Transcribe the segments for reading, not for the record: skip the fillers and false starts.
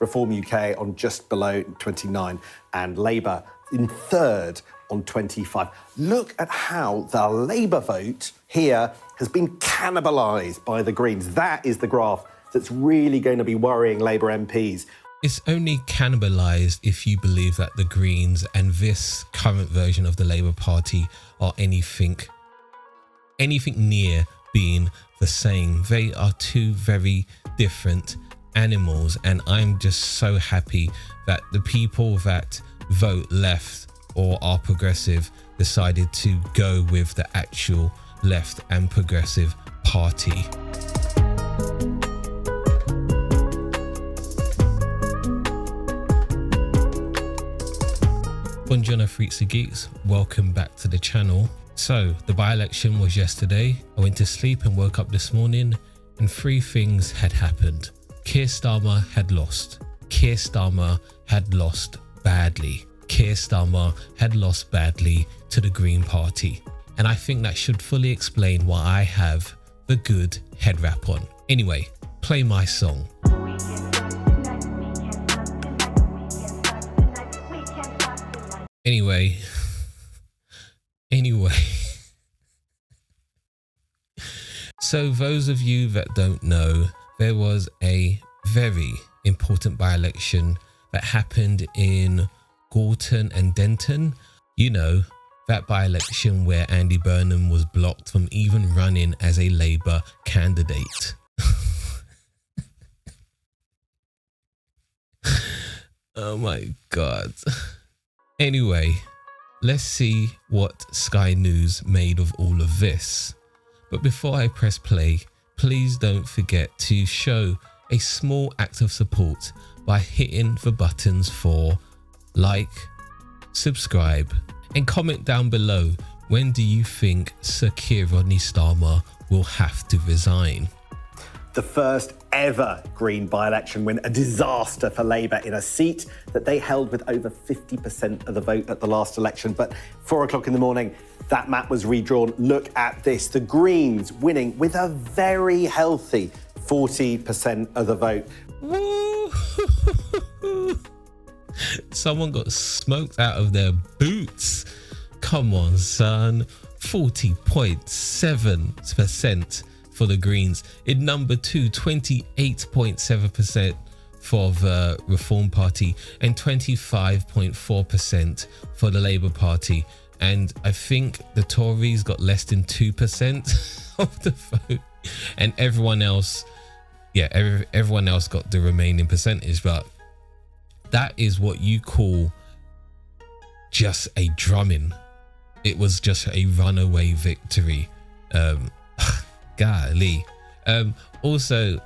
Reform UK on just below 29, and Labour in third on 25. Look at how the Labour vote here has been cannibalised by the Greens. That is the graph that's really going to be worrying Labour MPs. It's only cannibalised if you believe that the Greens and this current version of the Labour Party are anything near being the same. They are two very different animals, and I'm just so happy that the people that vote left or are progressive decided to go with the actual left and progressive party. Buongiorno freaks and geeks, welcome back to the channel. So the by-election was yesterday. I went to sleep and woke up this morning and three things had happened. Keir Starmer had lost. Keir Starmer had lost badly. Keir Starmer had lost badly to the Green Party. And I think that should fully explain why I have the good head wrap on. Anyway, play my song. Anyway. So those of you that don't know, there was a very important by-election that happened in Gorton and Denton. You know, that by-election where Andy Burnham was blocked from even running as a Labour candidate. Oh my God. Anyway, let's see what Sky News made of all of this. But before I press play, please don't forget to show a small act of support by hitting the buttons for like, subscribe, and comment down below, when do you think Sir Keir Rodney Starmer will have to resign? The first ever Green by-election win, a disaster for Labour in a seat that they held with over 50% of the vote at the last election. But 4 o'clock in the morning, that map was redrawn. Look at this. The Greens winning with a very healthy 40% of the vote. Woo! Someone got smoked out of their boots. Come on, son. 40.7% for the Greens. In number two, 28.7% for the Reform Party and 25.4% for the Labour Party. And I think the Tories got less than 2% of the vote, and everyone else, everyone else got the remaining percentage. But that is what you call just a drumming. It was just a runaway victory. Golly. Also,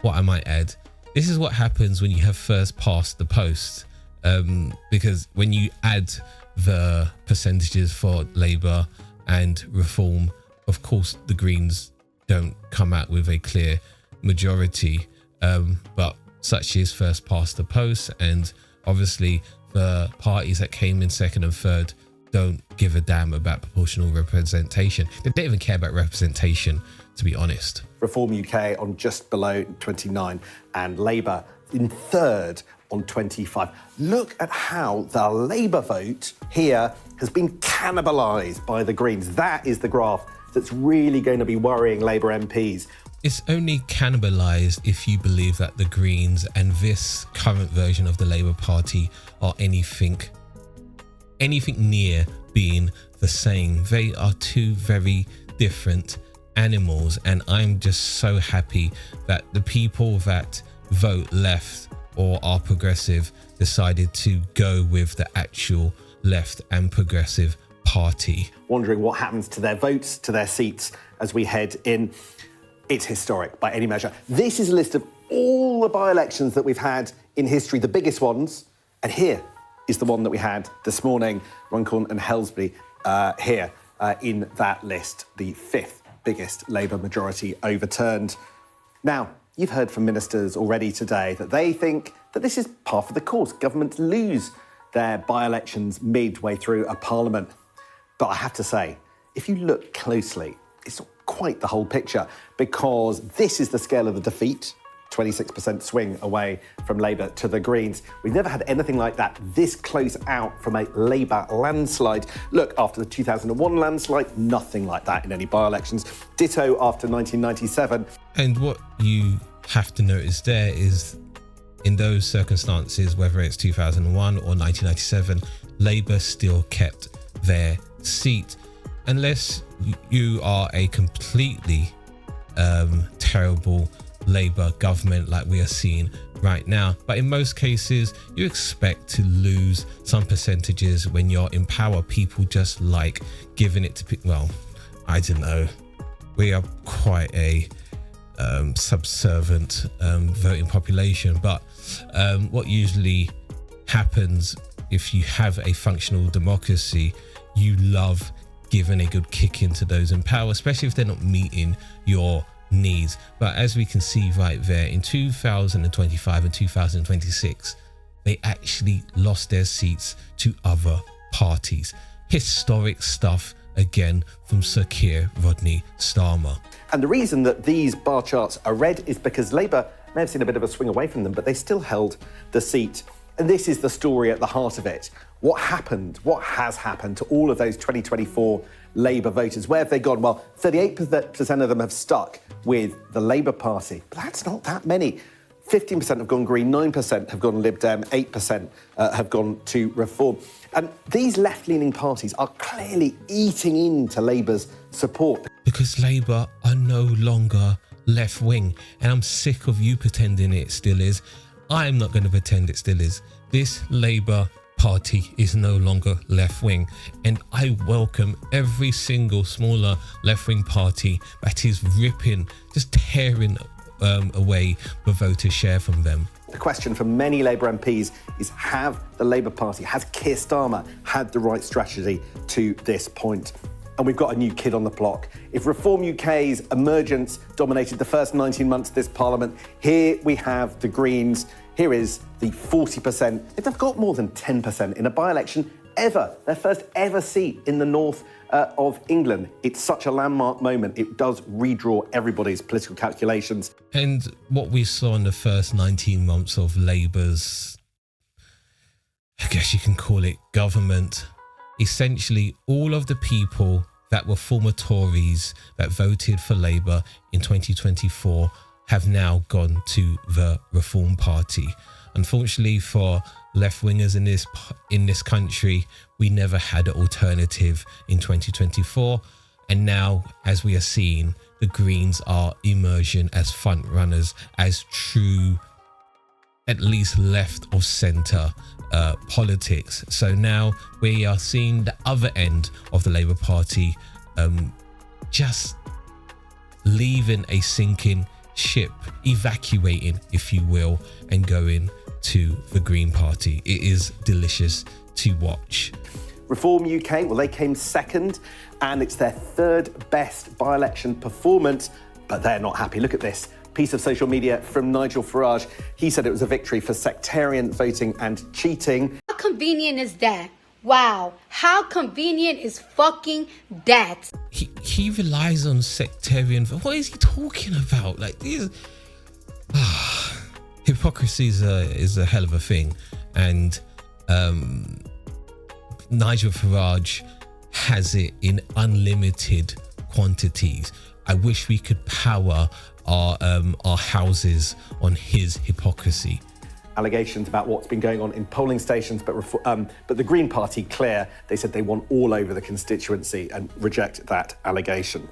what I might add, this is what happens when you have first past the post, because when you add the percentages for Labour and Reform, of course the Greens don't come out with a clear majority, but such is first past the post, and obviously the parties that came in second and third don't give a damn about proportional representation. They don't even care about representation, to be honest. Reform UK on just below 29, and Labour in third on 25. Look at how the Labour vote here has been cannibalised by the Greens. That is the graph that's really going to be worrying Labour MPs. It's only cannibalised if you believe that the Greens and this current version of the Labour Party are anything near being the same. They are two very different animals, and I'm just so happy that the people that vote left or are progressive decided to go with the actual left and progressive party. Wondering what happens to their votes, to their seats as we head in. It's historic by any measure. This is a list of all the by-elections that we've had in history, the biggest ones, and here is the one that we had this morning, Runcorn and Helsby, here in that list, the fifth biggest Labour majority overturned. Now, you've heard from ministers already today that they think that this is par for the course. Governments lose their by-elections midway through a parliament. But I have to say, if you look closely, it's not quite the whole picture, because this is the scale of the defeat. 26% swing away from Labour to the Greens. We've never had anything like that this close out from a Labour landslide. Look, after the 2001 landslide, nothing like that in any by-elections. Ditto after 1997. And what you have to notice there is, in those circumstances, whether it's 2001 or 1997, Labour still kept their seat, unless you are a completely terrible Labour government like we are seeing right now. But in most cases, you expect to lose some percentages when you're in power. People just like giving it to people. Well, I don't know. We are quite a subservient voting population, but what usually happens if you have a functional democracy, you love giving a good kick into those in power, especially if they're not meeting your needs. But as we can see right there, in 2025 and 2026, they actually lost their seats to other parties. Historic stuff again from Sir Keir Rodney Starmer. And the reason that these bar charts are red is because Labour may have seen a bit of a swing away from them, but they still held the seat. And this is the story at the heart of it. What happened? What has happened to all of those 2024 Labour voters? Where have they gone? Well, 38% of them have stuck with the Labour Party, but that's not that many. 15% have gone Green, 9% have gone Lib Dem, 8% have gone to Reform. And these left-leaning parties are clearly eating into Labour's support. Because Labour are no longer left-wing, and I'm sick of you pretending it still is. I'm not going to pretend it still is. This Labour Party is no longer left-wing, and I welcome every single smaller left-wing party that is ripping, just tearing away the voter share from them. The question for many Labour MPs is, have the Labour Party, has Keir Starmer had the right strategy to this point? And we've got a new kid on the block. If Reform UK's emergence dominated the first 19 months of this parliament, here we have the Greens. Here is the 40%. They've got more than 10% in a by-election ever. Their first ever seat in the north of England. It's such a landmark moment. It does redraw everybody's political calculations. And what we saw in the first 19 months of Labour's, I guess you can call it government, essentially all of the people that were former Tories that voted for Labour in 2024 have now gone to the Reform Party. Unfortunately for left-wingers in this country, we never had an alternative in 2024. And now, as we are seeing, the Greens are emerging as front runners, as true, at least left of centre politics. So now we are seeing the other end of the Labour Party just leaving a sinking ship, evacuating, if you will, and going to the Green Party. It is delicious to watch. Reform UK, well, they came second, and it's their third best by-election performance, but they're not happy. Look at this piece of social media from Nigel Farage. He said it was a victory for sectarian voting and cheating. How convenient is that? Wow, how convenient is fucking that? He relies on sectarian. What is he talking about? Like, these hypocrisy is a hell of a thing, and Nigel Farage has it in unlimited quantities. I wish we could power our houses on his hypocrisy. Allegations about what's been going on in polling stations, but the Green Party clear. They said they want all over the constituency and reject that allegation.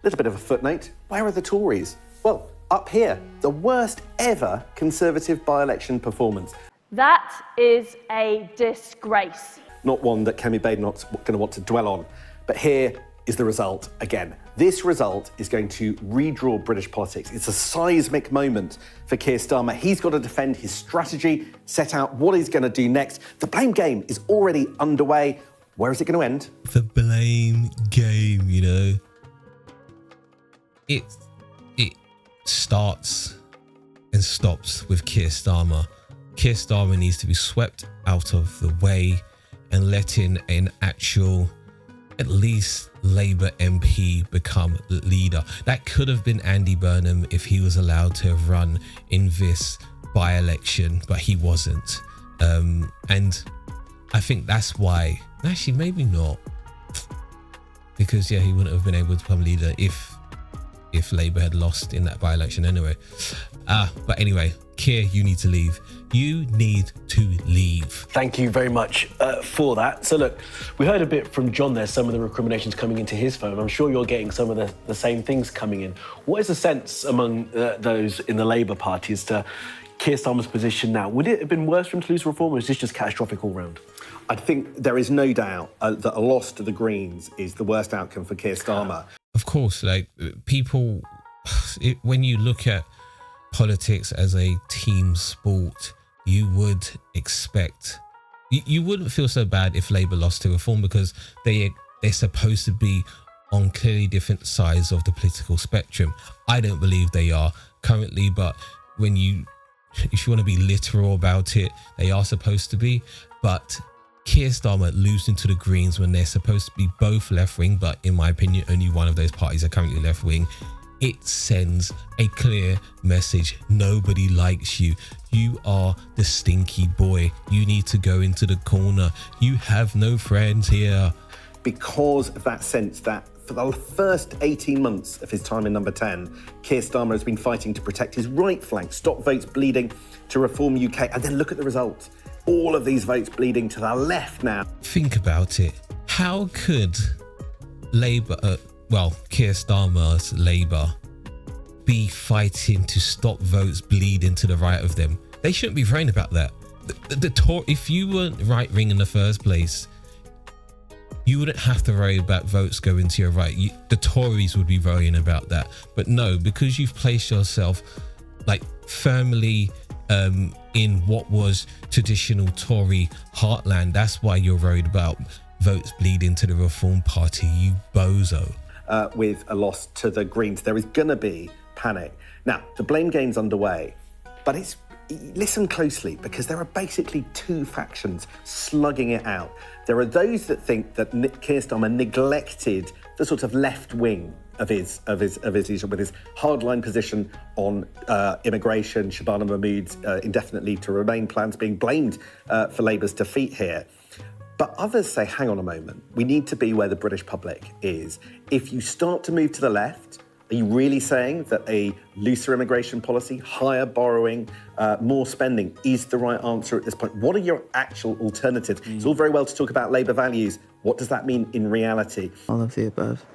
Little bit of a footnote. Where are the Tories? Well, up here, the worst ever Conservative by-election performance. That is a disgrace. Not one that Kemi Badenoch's going to want to dwell on. But here is the result again. This result is going to redraw British politics. It's a seismic moment for Keir Starmer. He's got to defend his strategy, set out what he's going to do next. The blame game is already underway. Where is it going to end? The blame game, you know. It starts and stops with Keir Starmer. Keir Starmer needs to be swept out of the way and let in an actual at least Labour MP become leader. That could have been Andy Burnham if he was allowed to have run in this by-election, but he wasn't. And I think that's why, actually maybe not, because he wouldn't have been able to become leader if Labour had lost in that by-election anyway. But anyway, Keir, you need to leave. You need to leave. Thank you very much for that. So look, we heard a bit from John there, some of the recriminations coming into his phone. I'm sure you're getting some of the same things coming in. What is the sense among those in the Labour Party as to Keir Starmer's position now? Would it have been worse for him to lose reform, or is this just catastrophic all round? I think there is no doubt that a loss to the Greens is the worst outcome for Keir Starmer. Of course, like people, when you look at politics as a team sport, you would expect, you wouldn't feel so bad if Labour lost to reform, because they're supposed to be on clearly different sides of the political spectrum. I don't believe they are currently, but if you want to be literal about it, they are supposed to be. But Keir Starmer losing to the Greens when they're supposed to be both left-wing, but in my opinion, only one of those parties are currently left-wing, it sends a clear message. Nobody likes you. You are the stinky boy. You need to go into the corner. You have no friends here. Because of that sense that for the first 18 months of his time in Number 10, Keir Starmer has been fighting to protect his right flank, stop votes bleeding to reform UK. And then look at the results. All of these votes bleeding to the left now. Think about it. How could Labour, Keir Starmer's Labour, be fighting to stop votes bleeding to the right of them? They shouldn't be worrying about that. If you weren't right-wing in the first place, you wouldn't have to worry about votes going to your right. The Tories would be worrying about that. But no, because you've placed yourself like firmly in what was traditional Tory heartland, that's why you're worried about votes bleeding to the Reform Party, you bozo. With a loss to the Greens, there is going to be panic. Now, the blame game's underway, but listen closely, because there are basically two factions slugging it out. There are those that think that Keir Starmer neglected the sort of left wing of his leadership, with his hardline position on immigration, Shabana Mahmood's indefinite leave to remain plans being blamed for Labour's defeat here. But others say, hang on a moment, we need to be where the British public is. If you start to move to the left, are you really saying that a looser immigration policy, higher borrowing, more spending is the right answer at this point? What are your actual alternatives? It's all very well to talk about Labour values. What does that mean in reality? All of the above.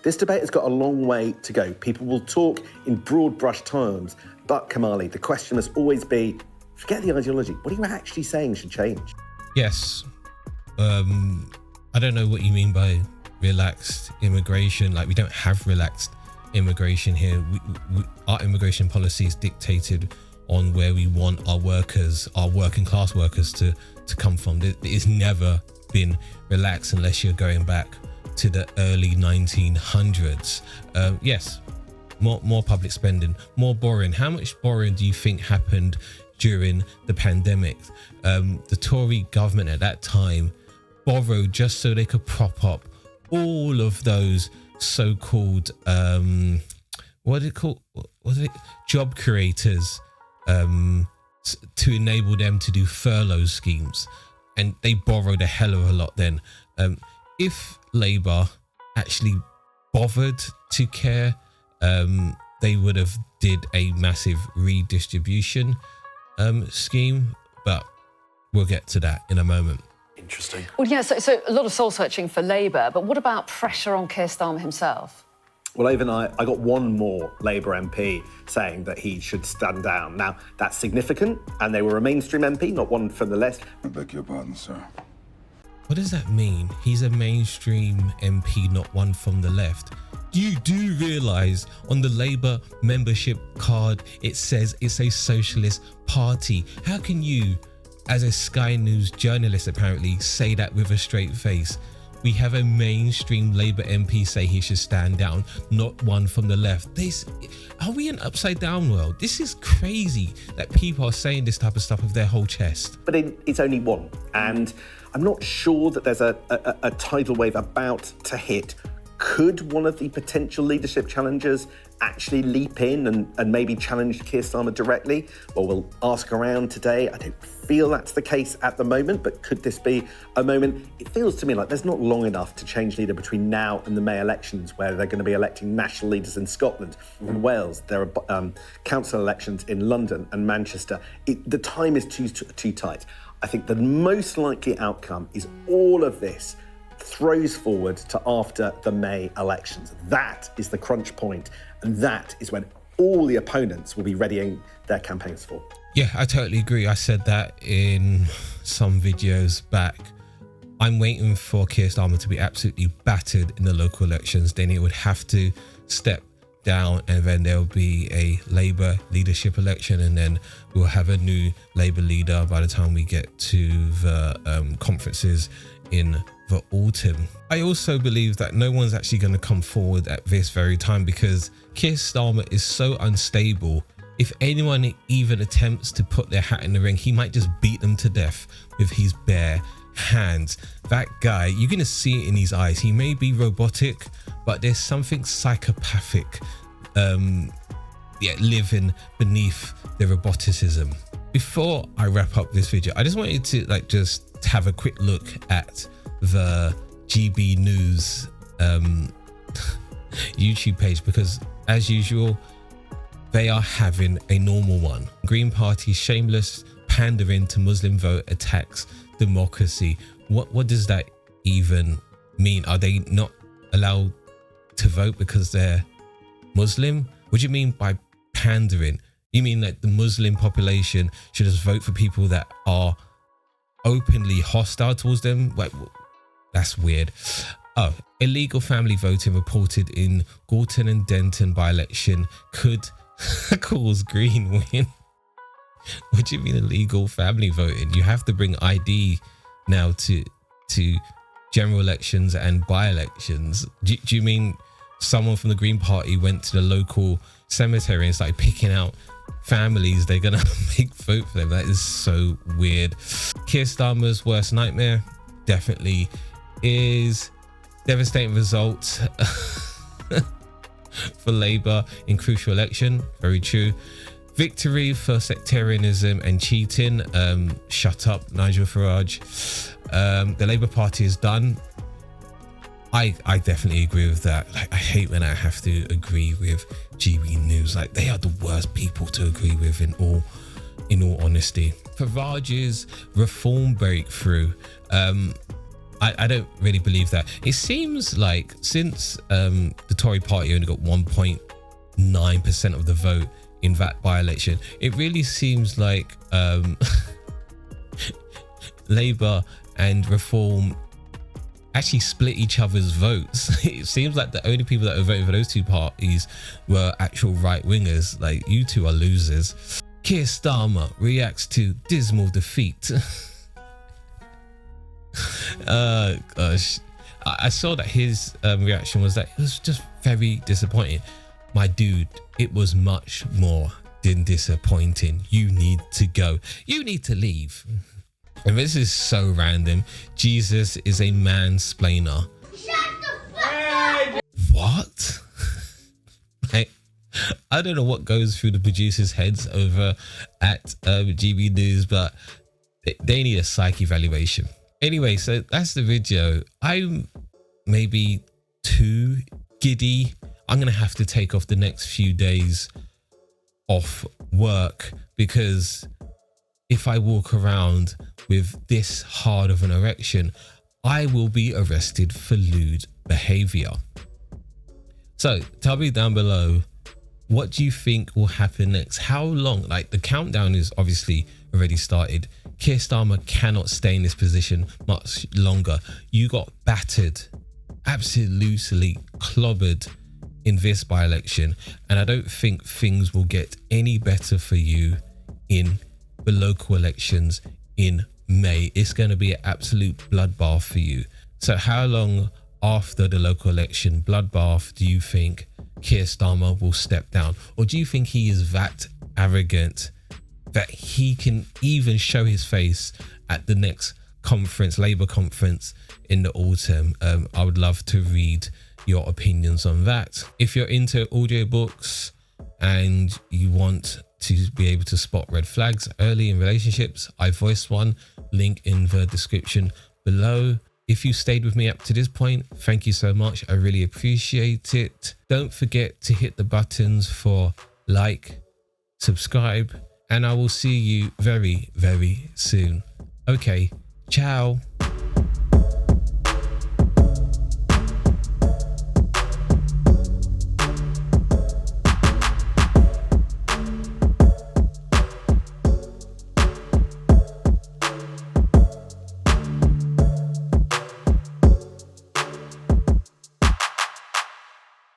This debate has got a long way to go. People will talk in broad brush terms, but Kamali, the question must always be, forget the ideology, what are you actually saying should change? Yes. I don't know what you mean by relaxed immigration. Like, we don't have relaxed immigration here. Our immigration policy is dictated on where we want our workers, our working class workers to come from. It has never been relaxed unless you're going back to the early 1900s. Yes, more public spending, more borrowing. How much borrowing do you think happened during the pandemic? The Tory government at that time borrowed just so they could prop up all of those so-called job creators, to enable them to do furlough schemes, and they borrowed a hell of a lot then. If Labour actually bothered to care, they would have did a massive redistribution scheme, but we'll get to that in a moment. Interesting. Well, yeah, so a lot of soul-searching for Labour, but what about pressure on Keir Starmer himself? Well, overnight, I got one more Labour MP saying that he should stand down. Now, that's significant, and they were a mainstream MP, not one from the left. I beg your pardon, sir. What does that mean? He's a mainstream MP, not one from the left. You do realise on the Labour membership card, it says it's a socialist party. How can you, as a Sky News journalist apparently, say that with a straight face? we have a mainstream Labour MP say he should stand down, not one from the left. Are we an upside down world? This is crazy that people are saying this type of stuff with their whole chest. But it's only one, and I'm not sure that there's a tidal wave about to hit. Could one of the potential leadership challengers actually leap in and maybe challenge Keir Starmer directly? Well, we'll ask around today. I don't feel that's the case at the moment, but could this be a moment? It feels to me like there's not long enough to change leader between now and the May elections, where they're going to be electing national leaders in Scotland and Wales. There are council elections in London and Manchester. The time is too tight. I think the most likely outcome is all of this throws forward to after the May elections. That is the crunch point, and that is when all the opponents will be readying their campaigns for. Yeah, I totally agree. I said that in some videos back. I'm waiting for Keir Starmer to be absolutely battered in the local elections. Then it would have to step down, and then there'll be a Labour leadership election, and then we'll have a new Labour leader by the time we get to the conferences in the autumn. I also believe that no one's actually going to come forward at this very time, because Keir Starmer is so unstable. If anyone even attempts to put their hat in the ring, he might just beat them to death with his bare hands. That guy, you're going to see it in his eyes. He may be robotic, but there's something psychopathic living beneath the roboticism. Before I wrap up this video, I just wanted to just have a quick look at the GB News YouTube page, because as usual they are having a normal one. Green Party shameless pandering to Muslim vote attacks democracy. What does that even mean? Are they not allowed to vote because they're Muslim? What do you mean by pandering? You mean that the Muslim population should just vote for people that are openly hostile towards them? Like, that's weird. Oh, illegal family voting reported in Gorton and Denton by-election could cause Green win. What do you mean illegal family voting? You have to bring ID now to general elections and by-elections. Do you mean someone from the Green Party went to the local cemetery and started picking out families they're gonna make vote for them? That is so weird. Keir Starmer's worst nightmare definitely is devastating results for Labour in crucial election. Very true. Victory for sectarianism and cheating. Shut up, Nigel Farage. The Labour Party is done. I definitely agree with that. Like, I hate when I have to agree with GB News. Like, they are the worst people to agree with, in all honesty. Farage's reform breakthrough. I don't really believe that. It seems like since the Tory party only got 1.9% of the vote in that by-election, it really seems like Labour and Reform actually split each other's votes. It seems like the only people that were voting for those two parties were actual right-wingers. Like, you two are losers. Keir Starmer reacts to dismal defeat. Gosh, I saw that his reaction was that it was just very disappointing. My dude, it was much more than disappointing. You need to go. You need to leave. And this is so random. Jesus is a mansplainer. Shut the fuck up! What? Like, I don't know what goes through the producers' heads over at GB News, but they need a psych evaluation. Anyway, so that's the video. I'm maybe too giddy. I'm going to have to take off the next few days off work, because if I walk around with this hard of an erection, I will be arrested for lewd behavior. So tell me down below, what do you think will happen next? How long? Like, the countdown is obviously already started. Keir Starmer cannot stay in this position much longer. You got battered, absolutely clobbered in this by-election, and I don't think things will get any better for you in the local elections in May. It's going to be an absolute bloodbath for you. So how long after the local election bloodbath do you think Keir Starmer will step down? Or do you think he is that arrogant that he can even show his face at the next conference, Labour conference in the autumn? I would love to read your opinions on that. If you're into audiobooks and you want to be able to spot red flags early in relationships, I voiced one, link in the description below. If you stayed with me up to this point, thank you so much. I really appreciate it. Don't forget to hit the buttons for like, subscribe, and I will see you very, very soon. Okay, ciao.